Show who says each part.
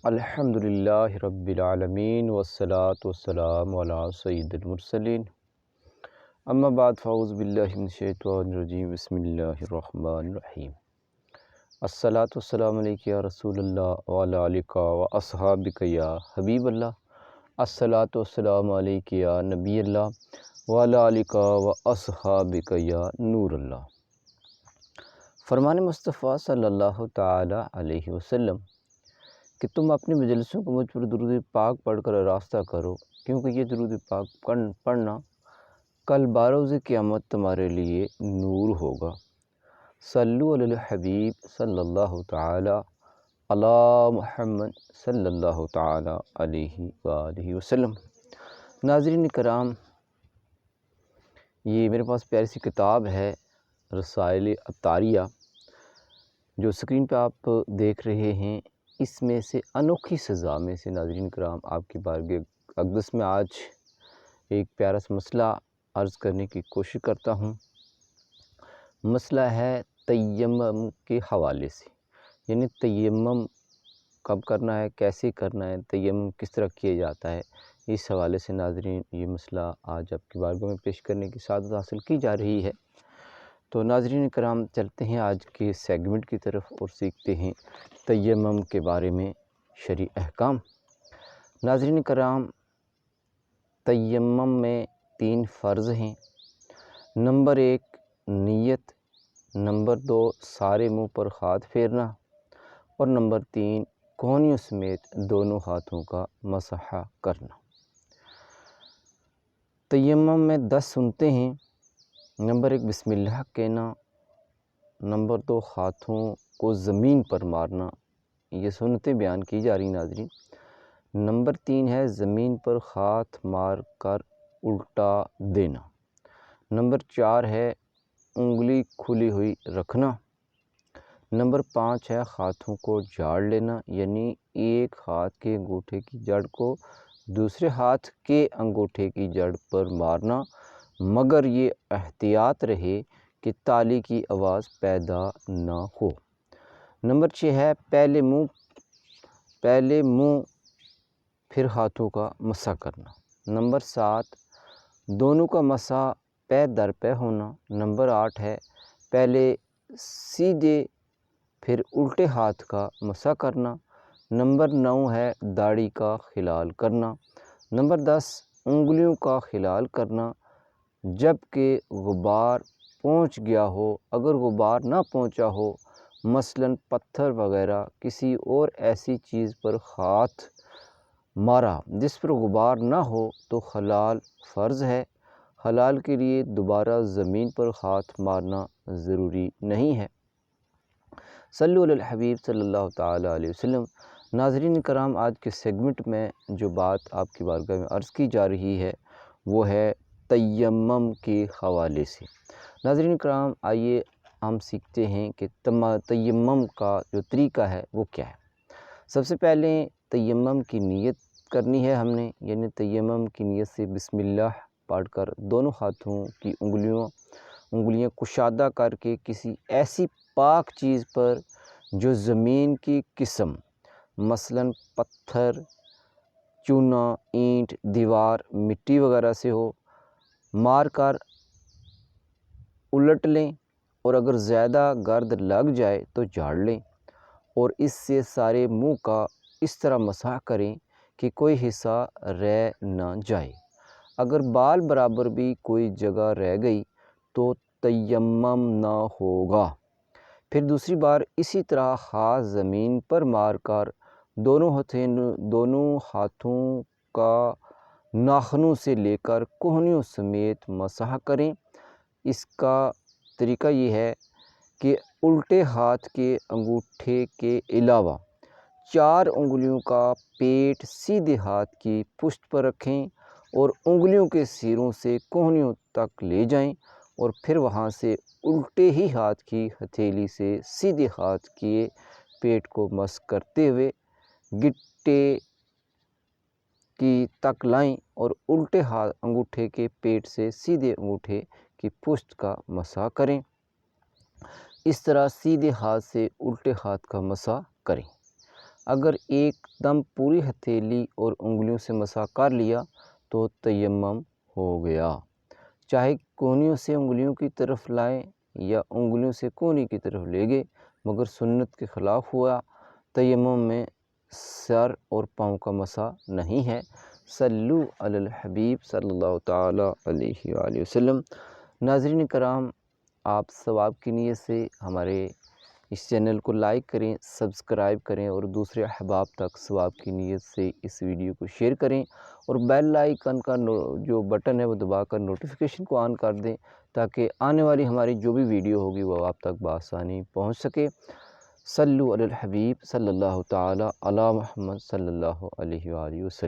Speaker 1: الحمدللہ رب العالمین والصلاة والسلام علی سید المرسلین اما بعد فاعوذ باللہ من الشیطان الرجیم بسم اللہ الرحمن الرحیم الصلاۃ والسلام علیک یا رسول اللہ وعلی آلک و اصحابک یا حبیب اللہ الصلاۃ والسلام علیک یا نبی اللہ وعلی آلک و اصحابک یا نور اللہ۔ فرمان مصطفیٰ صلی اللہ تعالی علیہ وسلم کہ تم اپنی مجلسوں کو مجھ پر درود پاک پڑھ کر آراستہ کرو، کیونکہ یہ درود پاک پڑھنا کل بروز قیامت تمہارے لیے نور ہوگا۔ صلو علی الحبیب صلی اللہ تعالی علی محمد صلی اللہ تعالی علیہ وآلہ وسلم۔ ناظرین کرام، یہ میرے پاس پیاری سی کتاب ہے رسائل عطاریہ، جو اسکرین پہ آپ دیکھ رہے ہیں۔ اس میں سے انوکھی سزا میں سے ناظرین کرام آپ کی بارگاہ اقدس میں آج ایک پیارا سا مسئلہ عرض کرنے کی کوشش کرتا ہوں۔ مسئلہ ہے تیمم کے حوالے سے، یعنی تیمم کب کرنا ہے، کیسے کرنا ہے، تیمم کس طرح کیا جاتا ہے۔ اس حوالے سے ناظرین یہ مسئلہ آج آپ کی بارگاہ میں پیش کرنے کی سعادت حاصل کی جا رہی ہے۔ تو ناظرین کرام، چلتے ہیں آج کے سیگمنٹ کی طرف اور سیکھتے ہیں تیمم کے بارے میں شرعی احکام۔ ناظرین کرام، تیمم میں 3 فرض ہیں۔ نمبر 1 نیت، نمبر 2 سارے منہ پر ہاتھ پھیرنا، اور نمبر 3 کونیوں سمیت دونوں ہاتھوں کا مسح کرنا۔ تیمم میں 10 سنتیں ہیں۔ نمبر 1 بسم اللہ کہنا، نمبر 2 ہاتھوں کو زمین پر مارنا، یہ سنتیں بیان کی جا رہی ناظرین۔ نمبر 3 ہے زمین پر ہاتھ مار کر الٹا دینا۔ نمبر 4 ہے انگلی کھلی ہوئی رکھنا۔ نمبر 5 ہے ہاتھوں کو جھاڑ لینا، یعنی ایک ہاتھ کے انگوٹھے کی جڑ کو دوسرے ہاتھ کے انگوٹھے کی جڑ پر مارنا، مگر یہ احتیاط رہے کہ تالی کی آواز پیدا نہ ہو۔ نمبر 6 ہے پہلے منہ پھر ہاتھوں کا مسح کرنا۔ نمبر 7 دونوں کا مسح پے در پے ہونا۔ نمبر 8 ہے پہلے سیدھے پھر الٹے ہاتھ کا مسح کرنا۔ نمبر 9 ہے داڑھی کا خلال کرنا۔ نمبر 10 انگلیوں کا خلال کرنا جب کہ غبار پہنچ گیا ہو۔ اگر غبار نہ پہنچا ہو، مثلاً پتھر وغیرہ کسی اور ایسی چیز پر ہاتھ مارا جس پر غبار نہ ہو، تو خلال فرض ہے۔ خلال کے لیے دوبارہ زمین پر ہاتھ مارنا ضروری نہیں ہے۔ صلو علی الحبیب صلی اللہ تعالی علیہ وسلم۔ ناظرین کرام، آج کے سیگمنٹ میں جو بات آپ کی بارگاہ میں عرض کی جا رہی ہے وہ ہے تیمم کے حوالے سے۔ ناظرین کرام، آئیے ہم سیکھتے ہیں کہ تیمم کا جو طریقہ ہے وہ کیا ہے۔ سب سے پہلے تیمم کی نیت کرنی ہے ہم نے، یعنی تیمم کی نیت سے بسم اللہ پڑھ کر دونوں ہاتھوں کی انگلیاں کشادہ کر کے کسی ایسی پاک چیز پر جو زمین کی قسم، مثلاً پتھر، چونا، اینٹ، دیوار، مٹی وغیرہ سے ہو، مار کر الٹ لیں، اور اگر زیادہ گرد لگ جائے تو جھاڑ لیں، اور اس سے سارے منہ کا اس طرح مسح کریں کہ کوئی حصہ رہ نہ جائے۔ اگر بال برابر بھی کوئی جگہ رہ گئی تو تیمم نہ ہوگا۔ پھر دوسری بار اسی طرح ہاتھ زمین پر مار کر دونوں ہاتھوں کا ناخنوں سے لے کر کہنیوں سمیت مسح کریں۔ اس کا طریقہ یہ ہے کہ الٹے ہاتھ کے انگوٹھے کے علاوہ 4 انگلیوں کا پیٹ سیدھے ہاتھ کی پشت پر رکھیں اور انگلیوں کے سروں سے کہنیوں تک لے جائیں، اور پھر وہاں سے الٹے ہی ہاتھ کی ہتھیلی سے سیدھے ہاتھ کے پیٹ کو مس کرتے ہوئے گٹے کی تک لائیں، اور الٹے ہاتھ انگوٹھے کے پیٹ سے سیدھے انگوٹھے کی پشت کا مسح کریں۔ اس طرح سیدھے ہاتھ سے الٹے ہاتھ کا مسح کریں۔ اگر ایک دم پوری ہتھیلی اور انگلیوں سے مسح کر لیا تو تیمم ہو گیا۔ چاہے کونیوں سے انگلیوں کی طرف لائیں یا انگلیوں سے کونی کی طرف لے گئے، مگر سنت کے خلاف ہوا۔ تیمم میں سر اور پاؤں کا مسح نہیں ہے۔ صلو علی الحبیب صلی اللہ تعالیٰ علیہ وآلہ وسلم۔ ناظرین کرام، آپ ثواب کی نیت سے ہمارے اس چینل کو لائک کریں، سبسکرائب کریں اور دوسرے احباب تک ثواب کی نیت سے اس ویڈیو کو شیئر کریں، اور بیل آئیکن کا جو بٹن ہے وہ دبا کر نوٹیفیکیشن کو آن کر دیں تاکہ آنے والی ہماری جو بھی ویڈیو ہوگی وہ آپ تک بآسانی پہنچ سکے۔ صلو علی الحبیب صلی اللہ تعالیٰ علی محمد صلی اللہ علیہ وآلہ وسلم۔